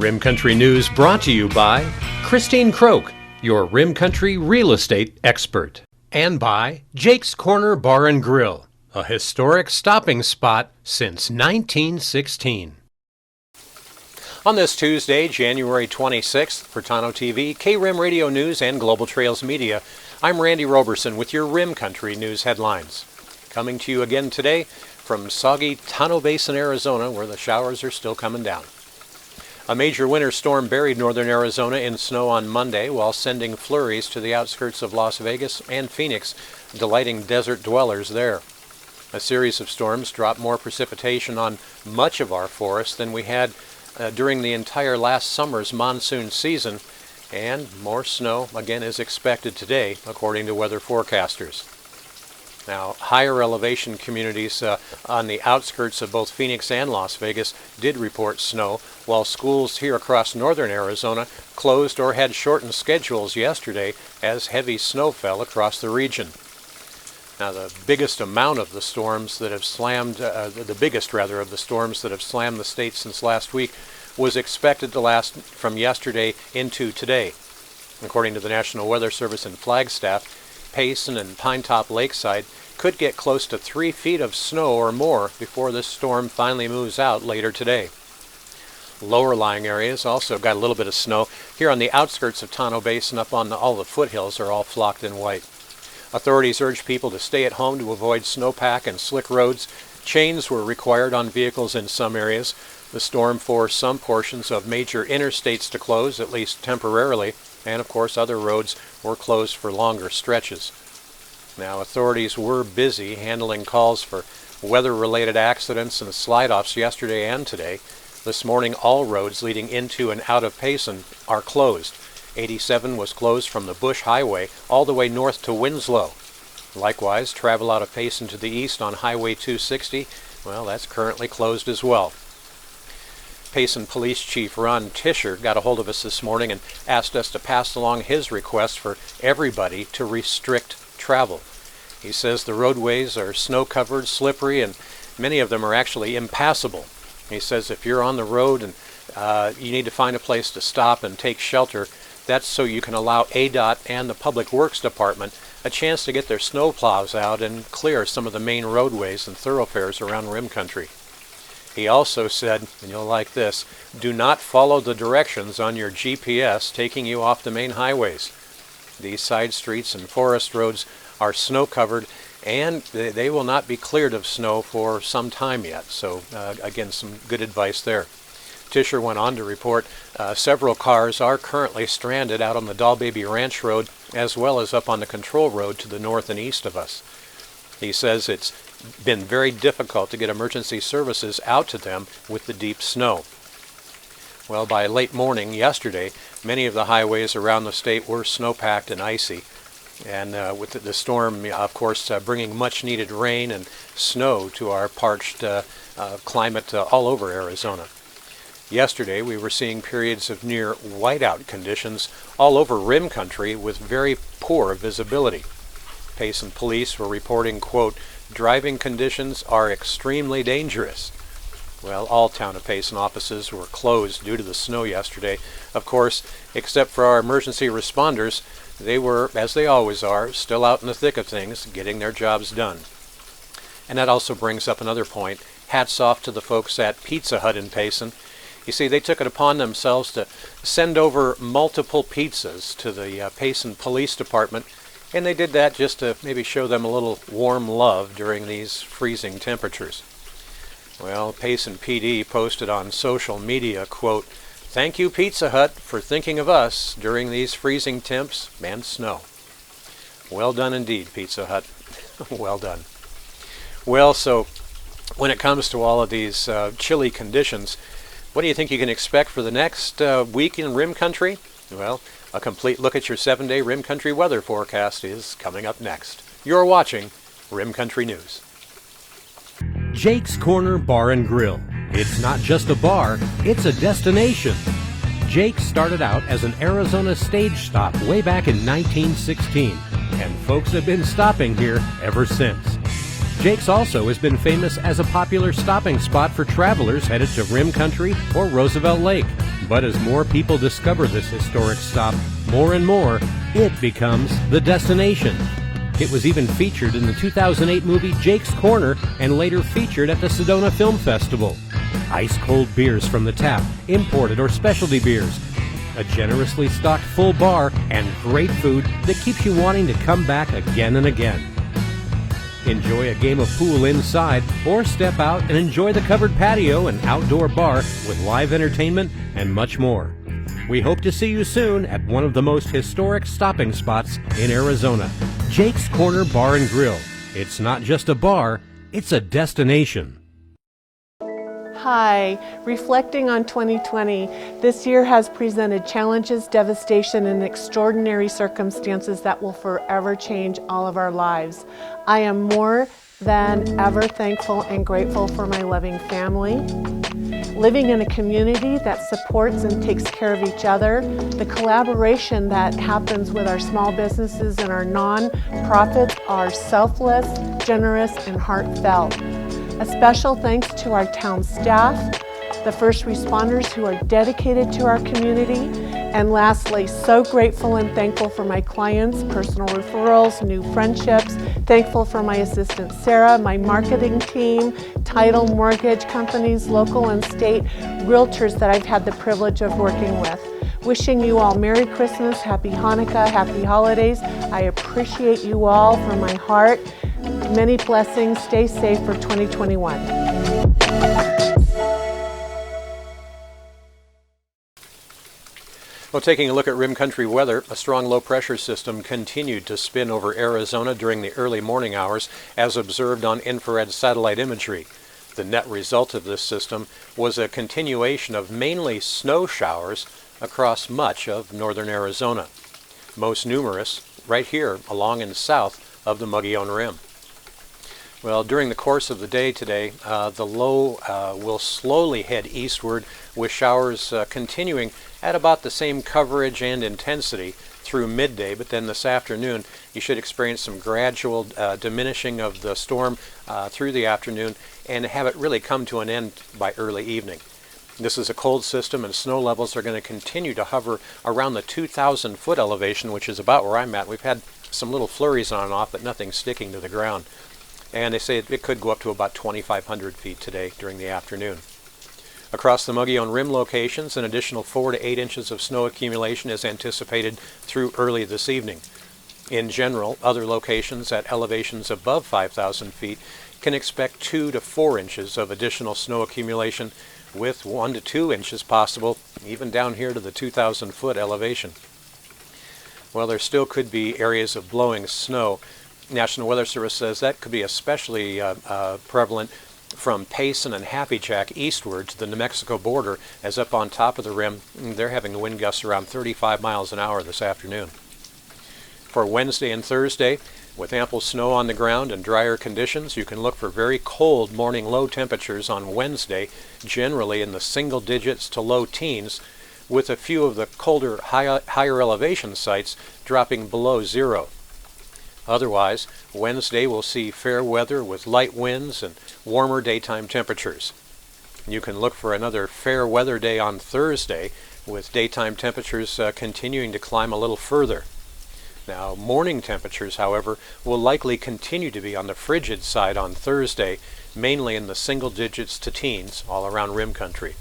Rim Country News brought to you by Christine Croak, your Rim Country real estate expert. And by Jake's Corner Bar and Grill, a historic stopping spot since 1916. On this Tuesday, January 26th, for Tano TV, K-Rim Radio News, and Global Trails Media, I'm Randy Roberson with your Rim Country News headlines. Coming to you again today from soggy Tano Basin, Arizona, where the showers are still coming down. A major winter storm buried northern Arizona in snow on Monday while sending flurries to the outskirts of Las Vegas and Phoenix, delighting desert dwellers there. A series of storms dropped more precipitation on much of our forest than we had during the entire last summer's monsoon season, and more snow again is expected today, according to weather forecasters. Now, higher elevation communities on the outskirts of both Phoenix and Las Vegas did report snow, while schools here across northern Arizona closed or had shortened schedules yesterday as heavy snow fell across the region. Now, the biggest amount of the storms that have slammed, the biggest of the storms that have slammed the state since last week was expected to last from yesterday into today. According to the National Weather Service in Flagstaff, Payson and Pinetop Lakeside could get close to 3 feet of snow or more before this storm finally moves out later today. Lower-lying areas also got a little bit of snow. Here on the outskirts of Tano Basin, up on all the foothills, are all flocked in white. Authorities urged people to stay at home to avoid snowpack and slick roads. Chains were required on vehicles in some areas. The storm forced some portions of major interstates to close, at least temporarily, and of course other roads were closed for longer stretches. Now, authorities were busy handling calls for weather-related accidents and slide-offs yesterday and today. This morning, all roads leading into and out of Payson are closed. 87 was closed from the Bush Highway all the way north to Winslow. Likewise, travel out of Payson to the east on Highway 260, well, that's currently closed as well. Payson Police Chief Ron Tischer got a hold of us this morning and asked us to pass along his request for everybody to restrict travel. He says the roadways are snow-covered, slippery, and many of them are actually impassable. He says if you're on the road and you need to find a place to stop and take shelter, that's so you can allow ADOT and the Public Works Department a chance to get their snow plows out and clear some of the main roadways and thoroughfares around Rim Country. He also said, and you'll like this, do not follow the directions on your GPS taking you off the main highways. These side streets and forest roads are snow-covered, and they will not be cleared of snow for some time yet. So, again, some good advice there. Tischer went on to report several cars are currently stranded out on the Dollbaby Ranch Road, as well as up on the Control Road to the north and east of us. He says it's been very difficult to get emergency services out to them with the deep snow. Well, by late morning yesterday, many of the highways around the state were snow-packed and icy. And with the storm, of course, bringing much-needed rain and snow to our parched climate all over Arizona. Yesterday, we were seeing periods of near whiteout conditions all over Rim Country with very poor visibility. Payson police were reporting, quote, driving conditions are extremely dangerous. Well, all town of Payson offices were closed due to the snow yesterday. Of course, except for our emergency responders, they were, as they always are, still out in the thick of things, getting their jobs done. And that also brings up another point. Hats off to the folks at Pizza Hut in Payson. You see, they took it upon themselves to send over multiple pizzas to the Payson Police Department, and they did that just to maybe show them a little warm love during these freezing temperatures. Well, Payson PD posted on social media, quote, thank you Pizza Hut for thinking of us during these freezing temps and snow. Well done indeed, Pizza Hut. Well done. Well, so when it comes to all of these chilly conditions, what do you think you can expect for the next week in Rim Country? Well, a complete look at your 7-day Rim Country weather forecast is coming up next. You're watching Rim Country News. Jake's Corner Bar and Grill. It's not just a bar, it's a destination. Jake started out as an Arizona stage stop way back in 1916, and folks have been stopping here ever since. Jake's also has been famous as a popular stopping spot for travelers headed to Rim Country or Roosevelt Lake. But as more people discover this historic stop, more and more, it becomes the destination. It was even featured in the 2008 movie Jake's Corner and later featured at the Sedona Film Festival. Ice-cold beers from the tap, imported or specialty beers, a generously stocked full bar, and great food that keeps you wanting to come back again and again. Enjoy a game of pool inside or step out and enjoy the covered patio and outdoor bar with live entertainment and much more. We hope to see you soon at one of the most historic stopping spots in Arizona, Jake's Corner Bar and Grill. It's not just a bar, it's a destination. Hi, reflecting on 2020, this year has presented challenges, devastation, and extraordinary circumstances that will forever change all of our lives. I am more than ever thankful and grateful for my loving family. Living in a community that supports and takes care of each other, the collaboration that happens with our small businesses and our non-profits are selfless, generous, and heartfelt. A special thanks to our town staff, the first responders who are dedicated to our community, and lastly, so grateful and thankful for my clients, personal referrals, new friendships, thankful for my assistant Sarah, my marketing team, title, mortgage companies, local and state realtors that I've had the privilege of working with. Wishing you all Merry Christmas, Happy Hanukkah, Happy Holidays. I appreciate you all from my heart. Many blessings. Stay safe for 2021. Well, taking a look at Rim Country weather, a strong low-pressure system continued to spin over Arizona during the early morning hours as observed on infrared satellite imagery. The net result of this system was a continuation of mainly snow showers across much of northern Arizona, most numerous right here along and south of the Mogollon Rim. Well, during the course of the day today, the low will slowly head eastward with showers continuing at about the same coverage and intensity through midday, but then this afternoon you should experience some gradual diminishing of the storm through the afternoon and have it really come to an end by early evening. This is a cold system and snow levels are going to continue to hover around the 2,000 foot elevation, which is about where I'm at. We've had some little flurries on and off, but nothing sticking to the ground. And they say it could go up to about 2,500 feet today during the afternoon. Across the Mogollon Rim locations, an additional 4 to 8 inches of snow accumulation is anticipated through early this evening. In general, other locations at elevations above 5,000 feet can expect 2 to 4 inches of additional snow accumulation, with 1 to 2 inches possible even down here to the 2,000 foot elevation. Well, there still could be areas of blowing snow. National Weather Service says that could be especially prevalent from Payson and Happy Jack eastward to the New Mexico border, as up on top of the rim they're having wind gusts around 35 miles an hour this afternoon. For Wednesday and Thursday, with ample snow on the ground and drier conditions, you can look for very cold morning low temperatures on Wednesday, generally in the single digits to low teens, with a few of the colder higher elevation sites dropping below zero. Otherwise, Wednesday will see fair weather with light winds and warmer daytime temperatures. You can look for another fair weather day on Thursday, with daytime temperatures continuing to climb a little further. Now, morning temperatures, however, will likely continue to be on the frigid side on Thursday, mainly in the single digits to teens all around Rim Country.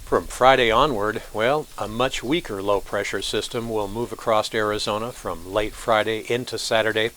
From Friday onward, well, a much weaker low-pressure system will move across Arizona from late Friday into Saturday.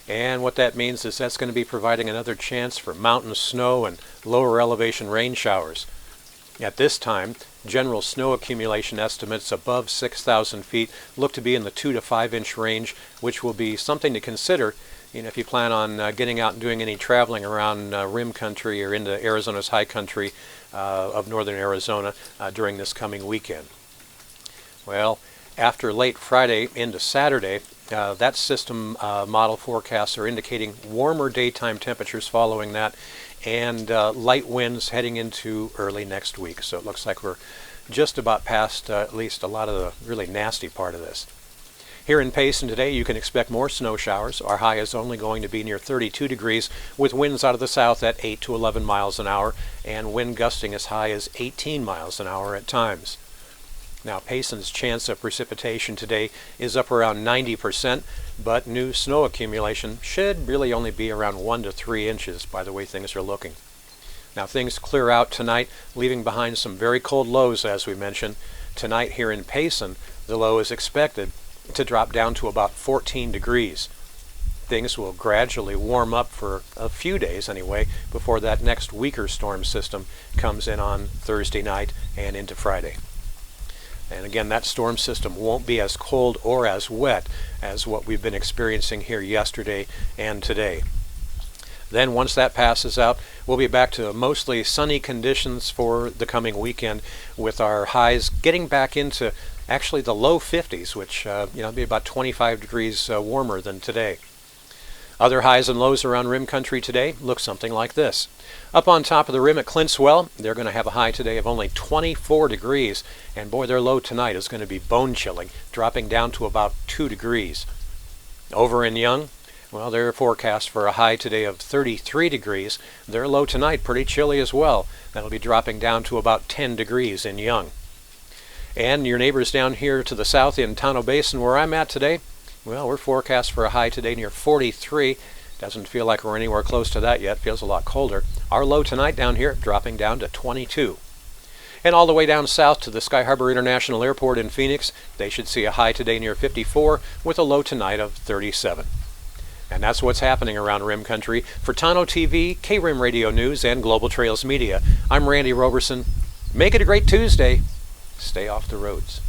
And what that means is that's going to be providing another chance for mountain snow and lower elevation rain showers. At this time, general snow accumulation estimates above 6,000 feet look to be in the 2 to 5 inch range, which will be something to consider if you plan on getting out and doing any traveling around Rim Country or into Arizona's high country of northern Arizona during this coming weekend. Well, after late Friday into Saturday, that system model forecasts are indicating warmer daytime temperatures following that, and light winds heading into early next week. So it looks like we're just about past at least a lot of the really nasty part of this. Here in Payson today, you can expect more snow showers. Our high is only going to be near 32 degrees with winds out of the south at 8 to 11 miles an hour and wind gusting as high as 18 miles an hour at times. Now, Payson's chance of precipitation today is up around 90%, but new snow accumulation should really only be around 1 to 3 inches by the way things are looking. Now, things clear out tonight, leaving behind some very cold lows, as we mentioned. Tonight here in Payson, the low is expected to drop down to about 14 degrees. Things will gradually warm up for a few days anyway before that next weaker storm system comes in on Thursday night and into Friday. And again, that storm system won't be as cold or as wet as what we've been experiencing here yesterday and today. Then once that passes out, we'll be back to mostly sunny conditions for the coming weekend, with our highs getting back into actually the low 50s, which will be about 25 degrees warmer than today. Other highs and lows around rim country today look something like this. Up on top of the rim at Clintswell, they're going to have a high today of only 24 degrees, and boy, their low tonight is going to be bone chilling, dropping down to about 2 degrees. Over in Young, well, they're forecast for a high today of 33 degrees. Their low tonight pretty chilly as well. That'll be dropping down to about 10 degrees in Young. And your neighbors down here to the south in Tonto Basin, where I'm at today, well, we're forecast for a high today near 43. Doesn't feel like we're anywhere close to that yet. Feels a lot colder. Our low tonight down here dropping down to 22. And all the way down south to the Sky Harbor International Airport in Phoenix, they should see a high today near 54 with a low tonight of 37. And that's what's happening around Rim Country. For Tonto TV, K-Rim Radio News, and Global Trails Media, I'm Randy Roberson. Make it a great Tuesday. Stay off the roads.